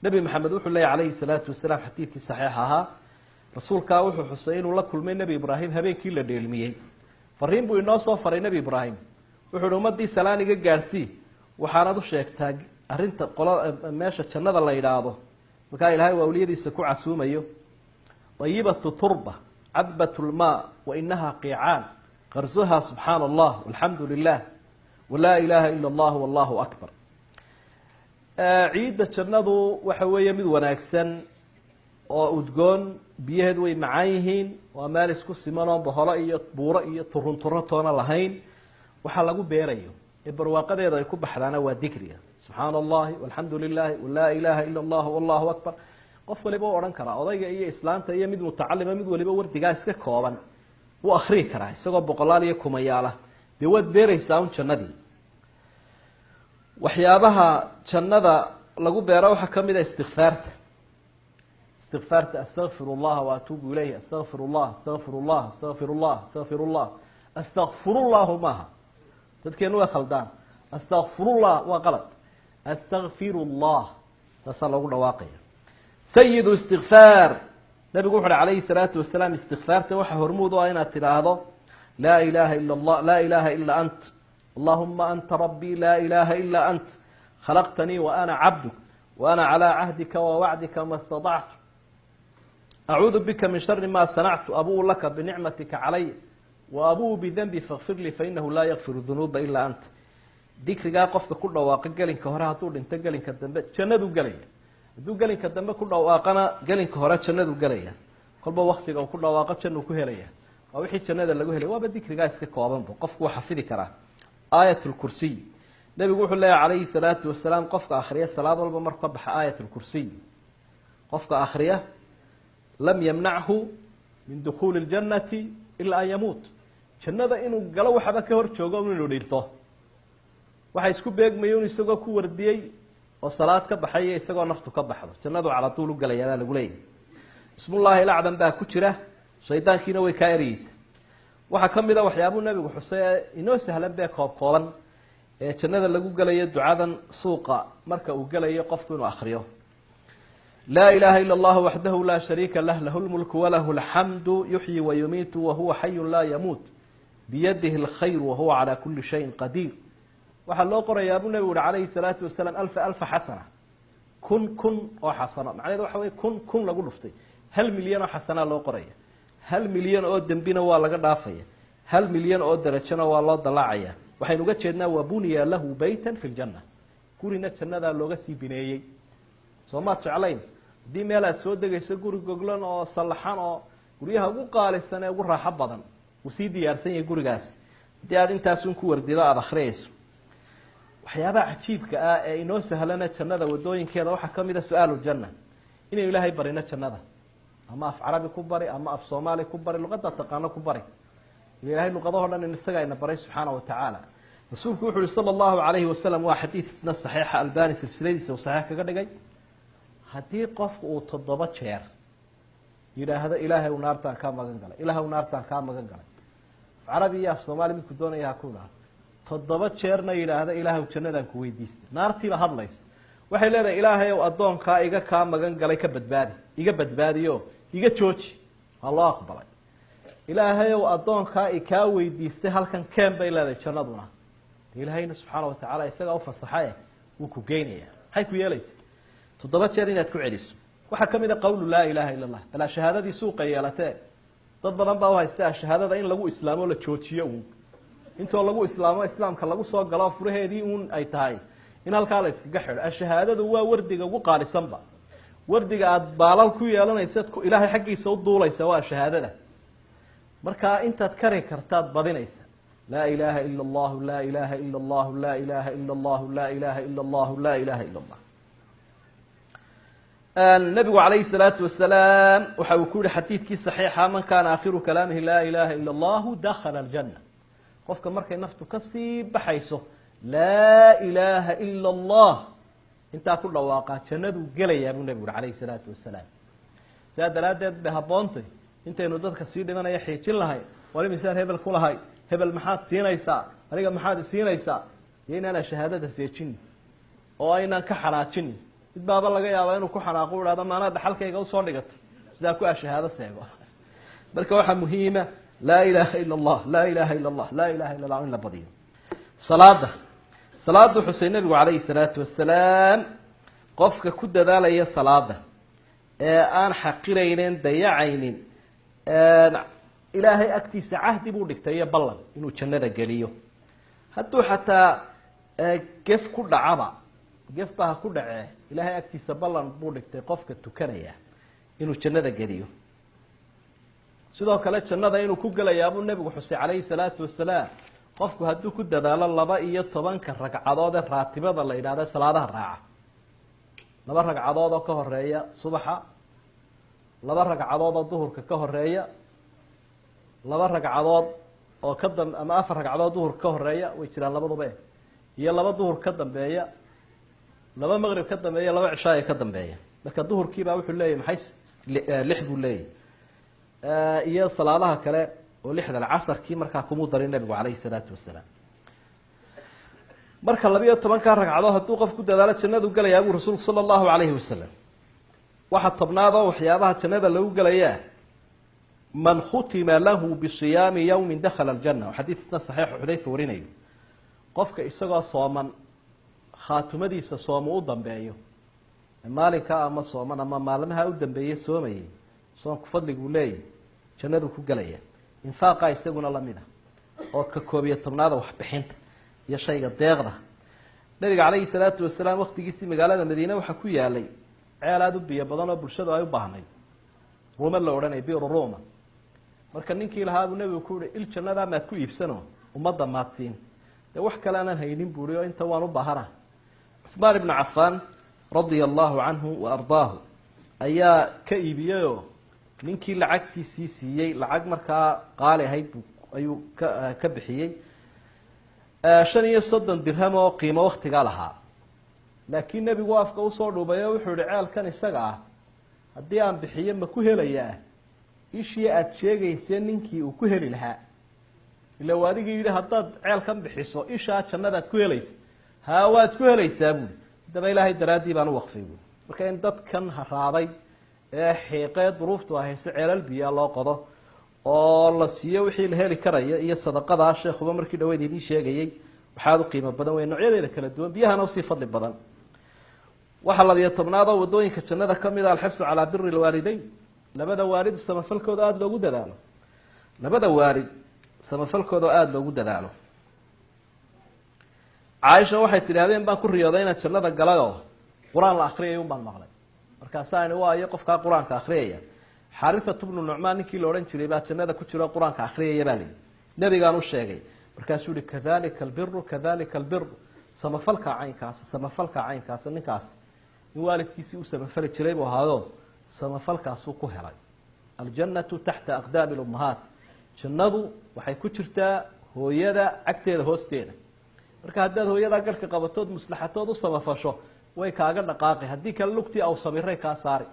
نبي محمد وحو الله عليه الصلاة والسلام حديث صحيحها رسول كاوحو حسين ولا كل من نبي إبراهيم هبين كيلا ديلمية فرين بو إنه صفر نبي إبراهيم وحو مدي سلاني جارسي وحانا دو شيكتاج أرنت قلا ماشى كندا الله يراضه وكاي الهاي وأوليدي سكوع عسوم أيوه طيبة التربة عذبة الماء وإنها قيعان غرزها سبحان الله والحمد لله ولا إله إلا الله والله أكبر عيد جنادو وحوية مد وناكسن وأدقون بيهد ومعايهين ومالس كسمنا بهرائية بورائية ترنترتنا لهين وحلقوا بيريو البرواقة إذا يكون بحلانا وذكريا سبحان الله والحمد لله ولا إله إلا الله والله أكبر qof waliba oo oran kara odayga iyo islaanta iyo mid mutacallima mid waliba wardiga iska kooban oo akhri kara isagoo boqolaal iyo kumayaala de wad beeraysaa jannadii waxyaabaha jannada lagu beero waxa kamid ah istighfaarta astaghfirullah wa atubu ilayhi astaghfirullah astaghfirullah astaghfirullah astaghfirullah astaghfirullah ma dadkeenu waa khaldaan astaghfirullah waa qalad astaghfirullah taasoo lagu dhawaaqay سيد استغفار نبي قول عليه الصلاة والسلام استغفار توحى هرمود وأنا تلاهضه لا إله إلا الله لا إله إلا أنت اللهم أنت ربي لا إله إلا أنت خلقتني وأنا عبدك وأنا على عهدك ووعدك ما استطعت أعوذ بك من شر ما صنعت أبو لك بنعمتك علي وأبو بذنبي فاغفر لي فإنه لا يغفر الذنوب إلا أنت ذكر جاء قفك كل واقع قالين كهرها طول انت قالين كدنب جندو قالين hadduu gelinka dambe ku dhawaaqana gelinka hore jannadu galaya kolba waqtiga uu ku dhawaaqo jannu ku helaya waa wixii jannada lagu helay waaba dikriga iska koobanba qofku waxa xafidi kara aayatul kursi nabigu wuxuu leeyahay calayhi salaatu wasalaam qofka akhriya salaad walba marka baxa aayatul kursi qofka akhriya lam yamna'hu min dukhul aljannati illa an yamut jannada inuu galo waxba ka hor joogo inuu dhinto waxa isku beegmayo isagoo ku wardiyay وصلاة كبحية يسقى نفط كبحضر تنادوا على طول وقال يا ذا القليل بسم الله الأعظم بها كترة شيطان كينوي كايريس وحكم ذا وحيابو النبي وحسين إنه سهل بها قولا تنادى اللي قال يد عادا سوقا مركا وقال يقف وآخريه لا إله إلا الله وحده لا شريك له له الملك وله الحمد يحيي ويميت وهو حي لا يموت بيده الخير وهو على كل شيء قدير waxaa loo qorayaa abu nabi عليه الصلاة والسلام ألف حسنة كن أو حسنة معناه waxa way kun lagu dhuftay 1 milyan oo xasana loo qoraya 1 milyan oo dambina waa laga dhaafaya 1 milyan oo darajana waa loo dalaacaya waxaynu uga jeednaa wabuniya lahu baytan fil janna gurina jannada looga sii bineeyay Soomaa jeclayn di meel aad soo degayso guri goglan oo salaxan oo guriyaha ugu qaalisan ee ugu raaxo badan uu sii diyaarsan yahay gurigaas hadii aad intaas ku wardida aad akhriyayso waxyaabaha cajiibka ah ee inoo sahlana jannada wadooyinkeeda waxa kamid ah su'aalu janna inay ilaahay barina jannada ama af carabi ku bari ama af soomaali ku bari luqadda taqaano ku bari ilaahay luqadaha dhan isaga ina baray subhanahu wa ta'ala rasuulku wuxuu sallallahu alayhi wa sallam waa xadiis isna saxiix albani silsiladiisa saxiix kaga dhigay hadii qofku uu 7 jeer yiraahdo ilaahay uu naartaan ka magan galay ilaahay uu naartaan ka magan galay af carabi iyo af soomaali mid ku doonaya ku lahaa 7 jeerna yiraahdo ilaahay jannadan ku weydiistay naartiiba hadlaysa waxay leedahay ilaahay oo adoonka iga ka magan galay ka badbaadi iga badbaadiyo iga jooji Allah aqbalay ilaahay oo adoonka ka weydiistay halkan keen bay leedahay jannaduna ilaahayna subhanahu wa ta'ala isaga u fasaxay uu ku geynaya hay ku yeelaysa 7 jeer inaad ku celiso waxa kamid ah qowlu la ilaaha illa allah bala shahaadadii suuqa yeelatay dad badan baa haystaa shahaadada in lagu islaamo la joojiyo intoo lagu islaamo islaamka lagu soo galo furaheedii ay tahay in halka la iskaga xiro shahaadadu waa wardiga ugu qaalisanba wardiga aad baalal ku yeelanaysid ku ilaahay xaqiisa u duulaysa waa shahaadada marka intaad kari kartaad badinaysa la ilaaha illa allah la ilaaha illa allah la ilaaha illa allah la ilaaha illa allah la ilaaha illa allah النبي عليه الصلاة والسلام وحاول حديث كي صحيحة من كان آخر كلامه لا إله إلا الله دخل الجنة قفك مركي نفته كسيب بحيثه لا إله إلا الله انت كل واقع تشندو قلي يا ابو النبي عليه الصلاة والسلام سيادة لا داد بهبونتي انت ينودد كسيد من يحيي تشلهاي ولا مثال هبل كلهاي هبل محاد سينيسا aniga maxaad siinaysaa inaan shahaadada seejin oo aynaan ka xaraajin mid baaba laga yaabaa inuu ku xanaaqo u ihahdo maanaa dhaxalkayga usoo dhigatay sidaa ku ashahaado seego marka waxaa muhiima laa ilaaha ila allah laa ilaaha ila allah laa ilaha illa allah in la badiyo salaada xusay nabigu calayhi salaatu wasalaam qofka ku dadaalaya salaada ee aan xaqiraynin dayacaynin ilaahay agtiisa cahdi buu dhigtay iyo ballan inuu jannada geliyo hadduu xataa gef ku dhacaba gef baa ha ku dhacee ilaahay agtiisa ballan buu dhigtay qofka tukanaya inuu jannada geliyo sidoo kale jannada inuu ku gelayaabuu nebigu xusay calayhi salaatu wasalaam qofku hadduu ku dadaalo 12 ragcadood ee raatibada la yidhahda salaadaha raaca 2 ragcadood oo ka horeeya subaxa 2 ragcadood oo duhurka ka horeeya 2 ragcadood oo ka ama 4 ragcadood duhur ka horeeya way jiraan labaduba iyo 2 duhur ka dambeeya 2 maqrib ka dambeeya 2 cishaa ka dambeeya marka duhurkii baa wuxuu leeyahay maxay 6 buu leeyahay iyo salaadaha kale oo 6 casarkii markaa kuma darin nabigu calayhi salaatu wasalaam marka 12 ragcadood hadduu qof ku dadaalo jannadu galayaa buu rasuulku sallallahu alayhi wasallam waxa tobnaad oo waxyaabaha jannada lagu galayaa man khutima lahu bisiyam yawm dakhala aljanna hadithna sahih xudayfa warinayo qofka isagoo sooman khaatumadiisa soomo u dambeeyo maalinka ama sooman ama maalmaha u dambeeyay soomayay soonku fadligu leeyahay jannadu ku galaya infaaqa isaguna lamida oo ka koobiyo tobnaad wax bixinta iyo shayga deeqda nabiga calayhi salaatu wasalaam waqtigiisii magaalada madiina waxa ku yaalay ceel aad u biyo badan oo bulshadu ay u baahnay Roma la oranay biyo Roma marka ninkii lahaa uu nabigu ku yiri il jannada ma ku iibsano umada maadsiin wax kale aan haynin buuriyo inta waan u baahana Uthman ibn Affan radiyallahu anhu wa ardaahu ayaa ka iibiyo ninkii lacagtiisii siiyay lacag markaa qaali ahayd ayuu ka bixiyay 35 dirham oo qiimo waqtiga lahaa laakiin nabigu afka u soo dhuubay wuxuu yiri ceelkan isaga ah haddii aan bixiyo ma ku helayaa ishii aad sheegaysay ninkii uu ku heli lahaa ila waadiga yiri haddaad ceelkan bixiso isha jannadaad ku helaysaa haa waad ku helaysaa buu daba ilaahay daraadii baan u waqfay marka in dadkan haraaday ee xiiqeed duruuftu ah si ceelal biyo loo qodo oo la siiyo wixii la heli karayo iyo sadaqada sheekhuba markii dhaweyd idin sheegayay waxa uu qiimo badan weyn noocyadeeda kala duwan biyahana si fadli badan waxa la 12 wadooyinka jannada kamid ah al-hifz ala birri al-walidayn labada waalid samafalkooda aad loogu dadaalo labada waalid samafalkooda aad loogu dadaalo Aisha waxay tiraadeen baan ku riyooday inaan jannada galayo quraan la akhriyo baan maqlay markaasaan waa qofka quraanka akhriyay Haritha ibn Nu'man ninkii la oran jiray baa jannada ku jira quraanka akhriyay baa leeyahay nabigaan u sheegay markaasuu yiri kadhalika albirr samafalka caynkaas ninkaas in waalidkiisii u samafali jiray buu ahaado samafalkaas uu ku helay aljannatu tahta aqdam al-ummahat jannadu waxay ku jirtaa hooyada agteeda hoosteeda marka haddaad hooyada galka qabatood maslaxatood u samafasho way kaaga dhaqaaqay haddii kale lugtii aw samiray ka saari